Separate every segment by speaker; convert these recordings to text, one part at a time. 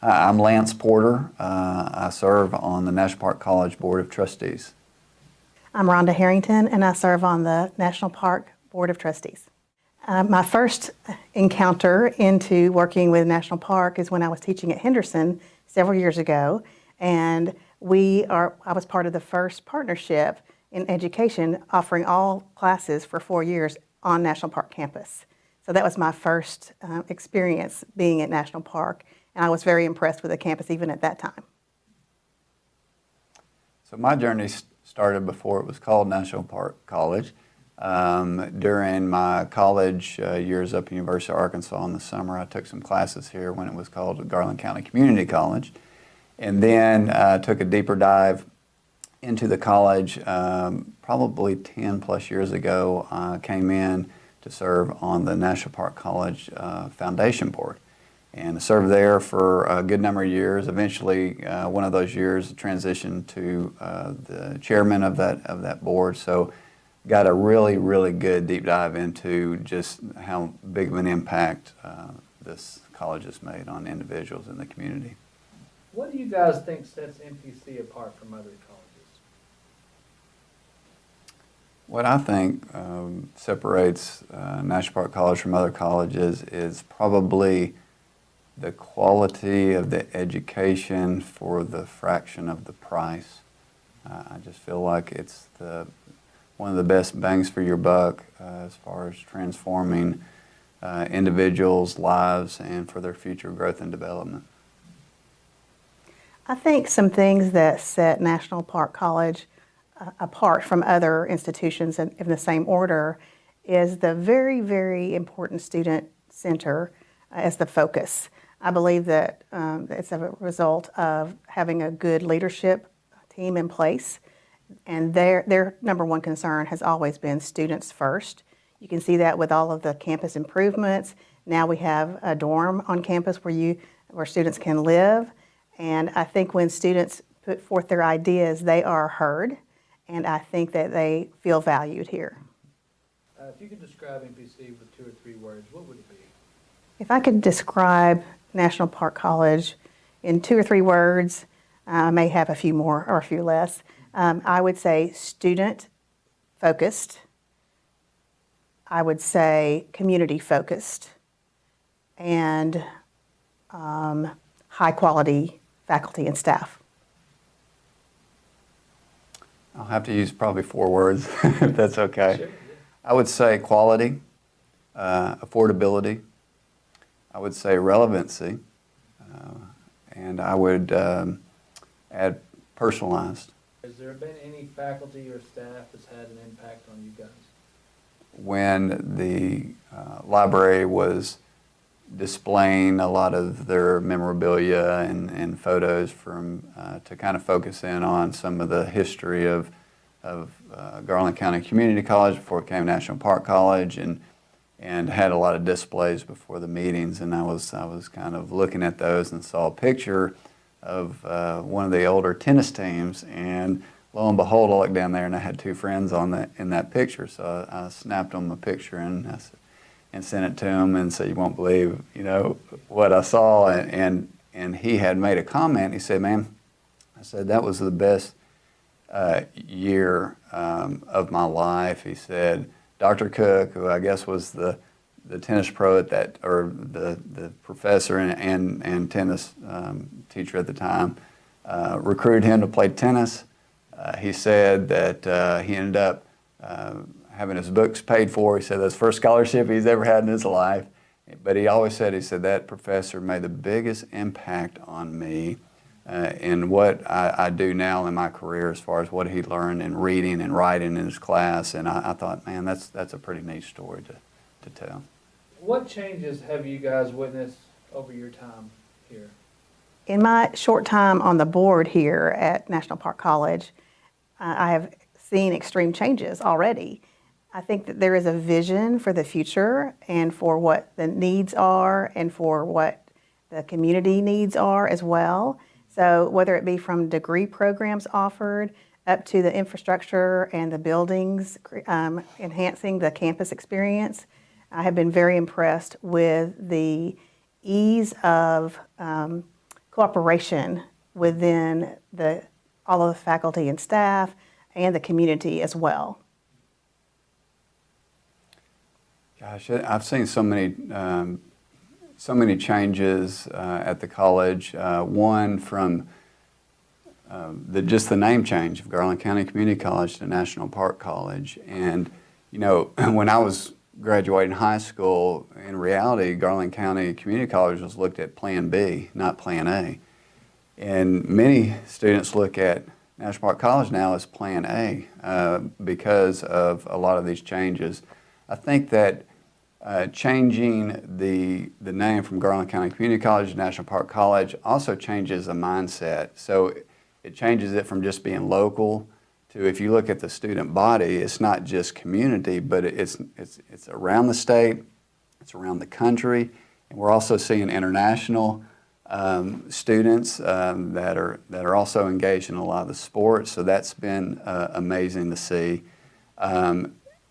Speaker 1: Hi, I'm Lance Porter. I serve on the National Park College Board of Trustees.
Speaker 2: I'm Rhonda Harrington, and I serve on the National Park Board of Trustees. My first encounter into working with National Park is when I was teaching at Henderson several years ago, and I was part of the first partnership in education offering all classes for 4 years on National Park campus. So that was my first experience being at National Park, and I was very impressed with the campus even at that time.
Speaker 1: So my journey started before it was called National Park College. During my college years up at University of Arkansas in the summer, I took some classes here when it was called Garland County Community College, and then took a deeper dive into the college. Probably 10 plus years ago, I came in to serve on the National Park College Foundation Board, and I served there for a good number of years. Eventually, one of those years transitioned to the chairman of that board. So got a really, really good deep dive into just how big of an impact this college has made on individuals in the community.
Speaker 3: What do you guys think sets NPC apart from other colleges?
Speaker 1: What I think separates National Park College from other colleges is probably the quality of the education for the fraction of the price. I just feel like it's one of the best bangs for your buck as far as transforming individuals' lives and for their future growth and development.
Speaker 2: I think some things that set National Park College apart from other institutions in the same order is the very, very important student center as the focus. I believe that it's a result of having a good leadership team in place, and their number one concern has always been students first. You can see that with all of the campus improvements. Now we have a dorm on campus where students can live, and I think when students put forth their ideas, they are heard, and I think that they feel valued here.
Speaker 3: If you could describe NPC with 2 or 3 words, what would it be?
Speaker 2: If I could describe National Park College in 2 or 3 words, I may have a few more or a few less. I would say student-focused. I would say community-focused, and high-quality faculty and staff.
Speaker 1: I'll have to use probably 4 words, if that's okay.
Speaker 3: Sure, yeah.
Speaker 1: I would say quality, affordability, I would say relevancy, and I would add personalized.
Speaker 3: Has there been any faculty or staff that's had an impact on you guys?
Speaker 1: When the library was displaying a lot of their memorabilia and photos to kind of focus in on some of the history of Garland County Community College before it became National Park College, and had a lot of displays before the meetings, and I was kind of looking at those and saw a picture of one of the older tennis teams, and lo and behold, I looked down there and I had 2 friends in that picture. So I snapped them a picture and sent it to him and said, "You won't believe, what I saw." And he had made a comment. He said, "Man," I said, "that was the best year of my life." He said, Dr. Cook, who I guess was the tennis pro at that, or the professor and tennis teacher at the time, recruited him to play tennis. He said that he ended up having his books paid for. He said that's the first scholarship he's ever had in his life. But he always said, that professor made the biggest impact on me in what I do now in my career, as far as what he learned in reading and writing in his class. And I thought, man, that's a pretty neat story to tell.
Speaker 3: What changes have you guys witnessed over your time here?
Speaker 2: In my short time on the board here at National Park College, I have seen extreme changes already. I think that there is a vision for the future and for what the needs are and for what the community needs are as well. So whether it be from degree programs offered up to the infrastructure and the buildings, enhancing the campus experience, I have been very impressed with the ease of cooperation within all of the faculty and staff and the community as well.
Speaker 1: Gosh, I've seen so many changes at the college. One from just the name change of Garland County Community College to National Park College. And, you know, when I was graduating high school, in reality, Garland County Community College was looked at Plan B, not Plan A. And many students look at National Park College now as Plan A because of a lot of these changes. I think that changing the name from Garland County Community College to National Park College also changes the mindset. So it changes it from just being local to, if you look at the student body, it's not just community, but it's around the state, it's around the country, and we're also seeing international students that are also engaged in a lot of the sports. So that's been amazing to see.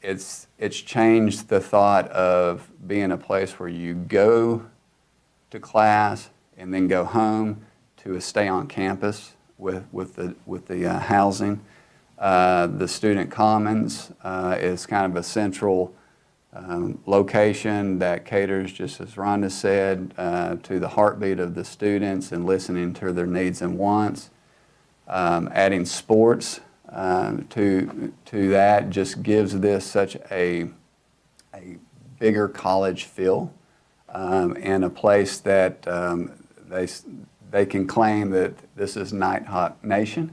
Speaker 1: It's changed the thought of being a place where you go to class and then go home to stay on campus with the housing. The student commons is kind of a central location that caters, just as Rhonda said, to the heartbeat of the students and listening to their needs and wants. Adding sports to that just gives this such a bigger college feel, and a place that they can claim that this is Nighthawk Nation,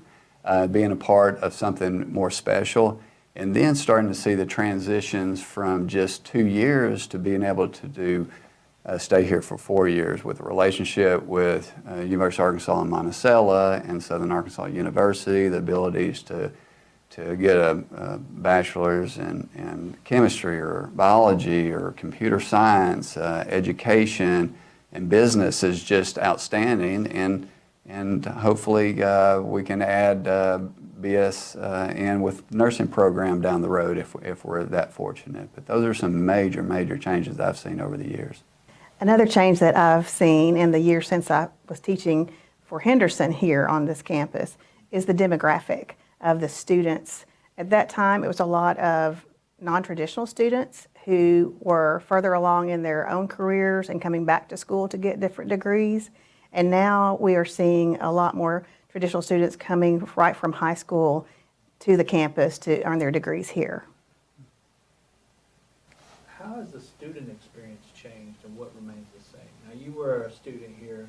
Speaker 1: being a part of something more special, and then starting to see the transitions from just 2 years to being able to stay here for 4 years with a relationship with University of Arkansas in Monticello and Southern Arkansas University, the abilities to get a bachelor's in chemistry or biology or computer science, education, and business is just outstanding. And hopefully we can add BS in with nursing program down the road if we're that fortunate. But those are some major changes I've seen over the years.
Speaker 2: Another change that I've seen in the years since I was teaching for Henderson here on this campus is the demographic of the students. At that time, it was a lot of non-traditional students who were further along in their own careers and coming back to school to get different degrees. And now we are seeing a lot more traditional students coming right from high school to the campus to earn their degrees here.
Speaker 3: How has the student experience changed and what remains the same? Now, you were a student here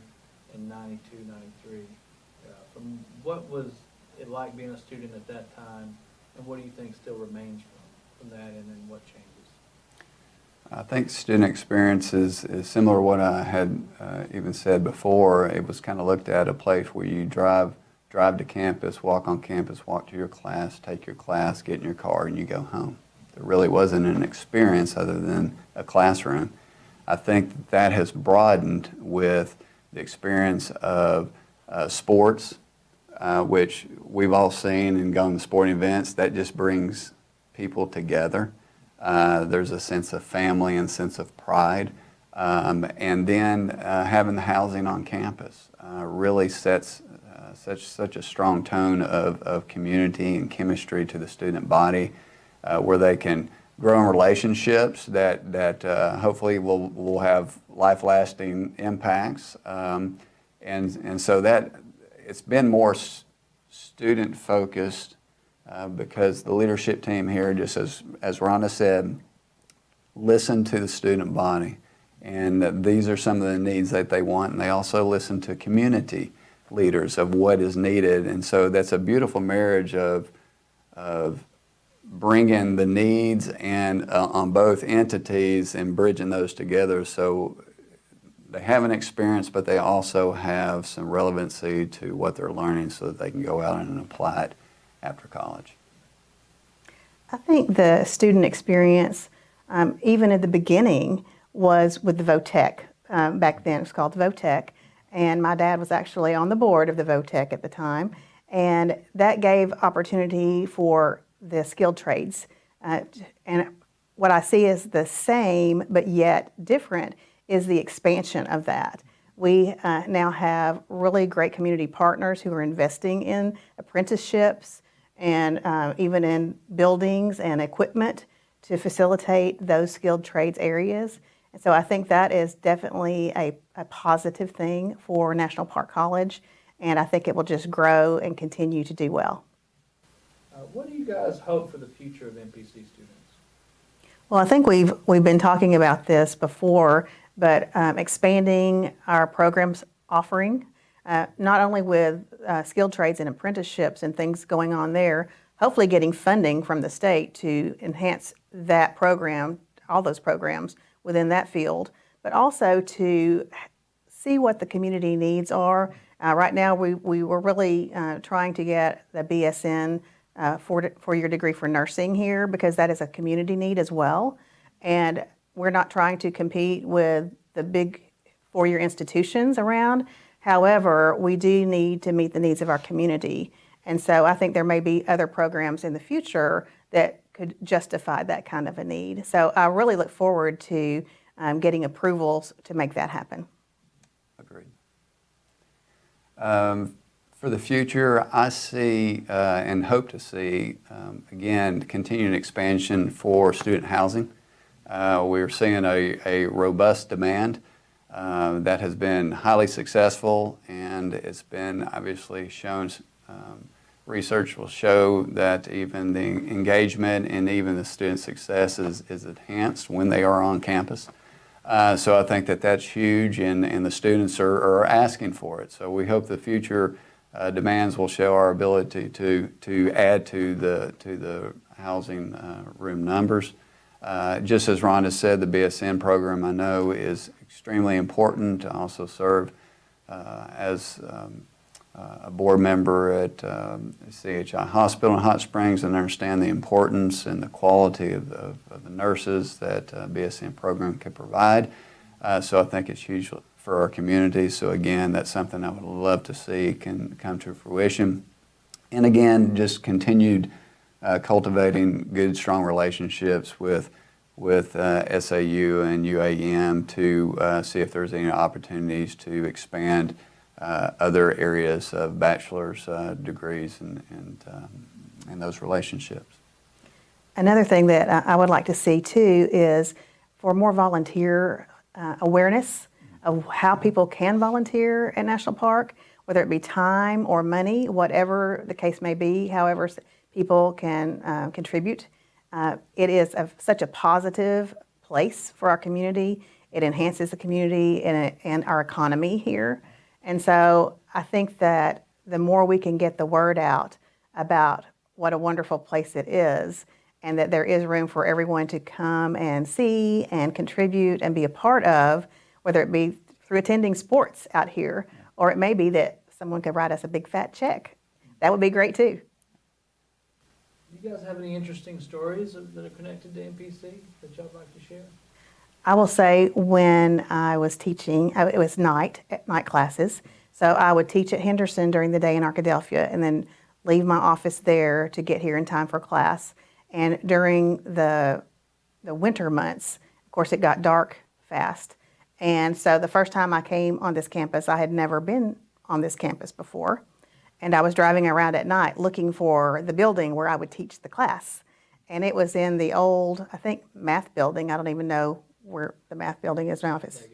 Speaker 3: in 92, 93. From what was it like being a student at that time, and what do you think still remains from that, and then what changes?
Speaker 1: I think student experience is similar to what I had even said before. It was kind of looked at a place where you drive to campus, walk on campus, walk to your class, take your class, get in your car, and you go home. There really wasn't an experience other than a classroom. I think that has broadened with the experience of sports, which we've all seen and gone to sporting events. That just brings people together. There's a sense of family and sense of pride. And then having the housing on campus really sets such a strong tone of community and chemistry to the student body, where they can grow in relationships that hopefully will have life-lasting impacts. And so that it's been more student-focused because the leadership team here, just as Rhonda said, listen to the student body. And these are some of the needs that they want. And they also listen to community leaders of what is needed. And so that's a beautiful marriage of bringing the needs and on both entities and bridging those together. So they have an experience, but they also have some relevancy to what they're learning so that they can go out and apply it after college.
Speaker 2: I think the student experience, even at the beginning, was with the VOTEC. Back then it was called the VOTEC, and my dad was actually on the board of the VOTEC at the time, and that gave opportunity for the skilled trades. And what I see as the same but yet different is the expansion of that. We now have really great community partners who are investing in apprenticeships and even in buildings and equipment to facilitate those skilled trades areas. And so I think that is definitely a positive thing for National Park College, and I think it will just grow and continue to do well.
Speaker 3: What do you guys hope for the future of NPC students?
Speaker 2: Well, I think we've been talking about this before, but expanding our programs offering, not only with skilled trades and apprenticeships and things going on there, hopefully getting funding from the state to enhance that program, all those programs within that field, but also to see what the community needs are. Right now, we were really trying to get the BSN four-year degree for nursing here because that is a community need as well. And we're not trying to compete with the big four-year institutions around. However, we do need to meet the needs of our community. And so I think there may be other programs in the future that could justify that kind of a need. So I really look forward to getting approvals to make that happen.
Speaker 1: Agreed. For the future, I see and hope to see, again, continued expansion for student housing. We're seeing a robust demand that has been highly successful, and it's been obviously shown, research will show that even the engagement and even the student success is enhanced when they are on campus. So I think that that's huge, and the students are asking for it. So we hope the future demands will show our ability to add to the housing room numbers. Just as Rhonda said, the BSN program I know is extremely important. I also serve as a board member at CHI Hospital in Hot Springs and understand the importance and the quality of the nurses that BSN program can provide. So I think it's huge for our community. So again, that's something I would love to see can come to fruition. And again, just continued cultivating good, strong relationships with SAU and UAM to see if there's any opportunities to expand other areas of bachelor's degrees and those relationships.
Speaker 2: Another thing that I would like to see too is for more volunteer awareness of how people can volunteer at National Park, whether it be time or money, whatever the case may be, however people can contribute. It is such a positive place for our community. It enhances the community and our economy here. And so I think that the more we can get the word out about what a wonderful place it is, and that there is room for everyone to come and see and contribute and be a part of, whether it be through attending sports out here, or it may be that someone could write us a big fat check. That would be great too.
Speaker 3: Do you guys have any interesting stories that are connected to NPC that y'all would like to share?
Speaker 2: I will say when I was teaching, it was night classes, so I would teach at Henderson during the day in Arkadelphia and then leave my office there to get here in time for class. And during the winter months, of course, it got dark fast. And so the first time I came on this campus, I had never been on this campus before. And I was driving around at night looking for the building where I would teach the class. And it was in the old, I think, math building. I don't even know where the math building is now. If it's,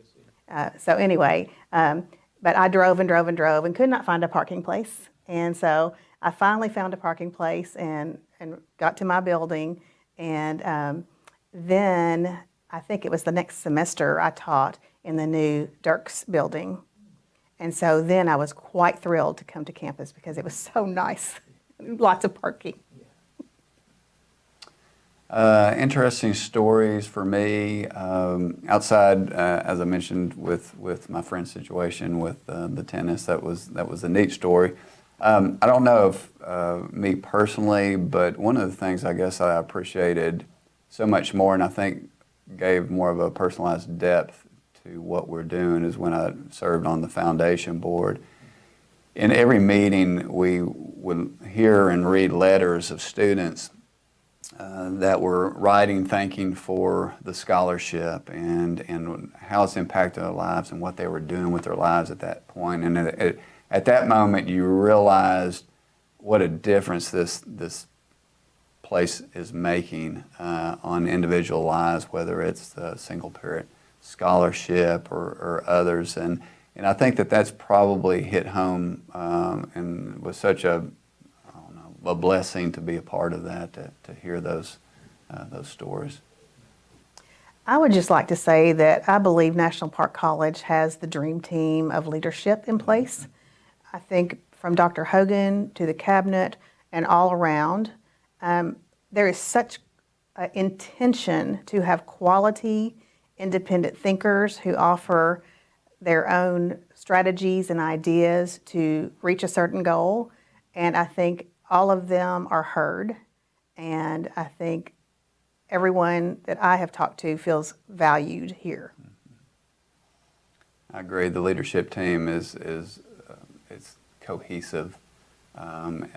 Speaker 2: so anyway, but I drove and drove and drove and could not find a parking place. And so I finally found a parking place and got to my building. And then I think it was the next semester I taught in the new Dirks building. And so then I was quite thrilled to come to campus because it was so nice. Lots of parking.
Speaker 1: Interesting stories for me outside, as I mentioned, with my friend's situation with the tennis. That was a neat story. I don't know if me personally, but one of the things I guess I appreciated so much more, and I think gave more of a personalized depth to what we're doing, is when I served on the foundation board. In every meeting, we would hear and read letters of students that were writing, thanking for the scholarship and how it's impacted their lives and what they were doing with their lives at that point. And at that moment, you realized what a difference this place is making on individual lives, whether it's the single parent scholarship or others. And I think that's probably hit home and was such a blessing to be a part of that, to hear those stories.
Speaker 2: I would just like to say that I believe National Park College has the dream team of leadership in place. I think from Dr. Hogan to the cabinet and all around, there is such intention to have quality, independent thinkers who offer their own strategies and ideas to reach a certain goal. And I think all of them are heard. And I think everyone that I have talked to feels valued here.
Speaker 1: I agree. The leadership team is it's cohesive and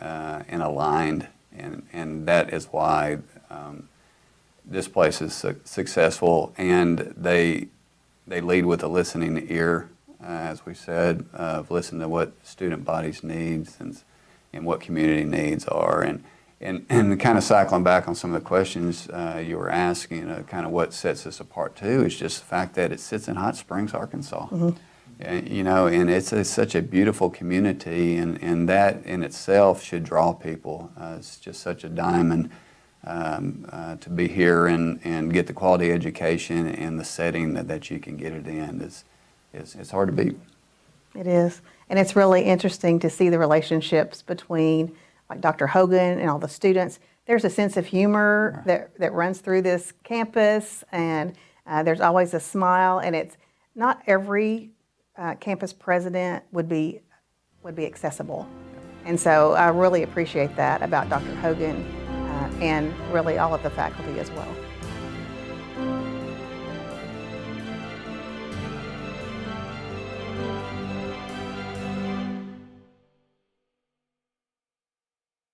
Speaker 1: aligned, and that is why this place is successful. And they lead with a listening ear, as we said, of listening to what student bodies needs and what community needs are. And kind of cycling back on some of the questions you were asking, kind of what sets us apart too is just the fact that it sits in Hot Springs, Arkansas. Mm-hmm. And it's such a beautiful community, and that in itself should draw people. It's just such a diamond to be here and get the quality education and the setting that you can get it in. It's hard to beat.
Speaker 2: It is. And it's really interesting to see the relationships between like Dr. Hogan and all the students. There's a sense of humor that runs through this campus, and there's always a smile, and it's not every campus president would be accessible. And so I really appreciate that about Dr. Hogan and really all of the faculty as well.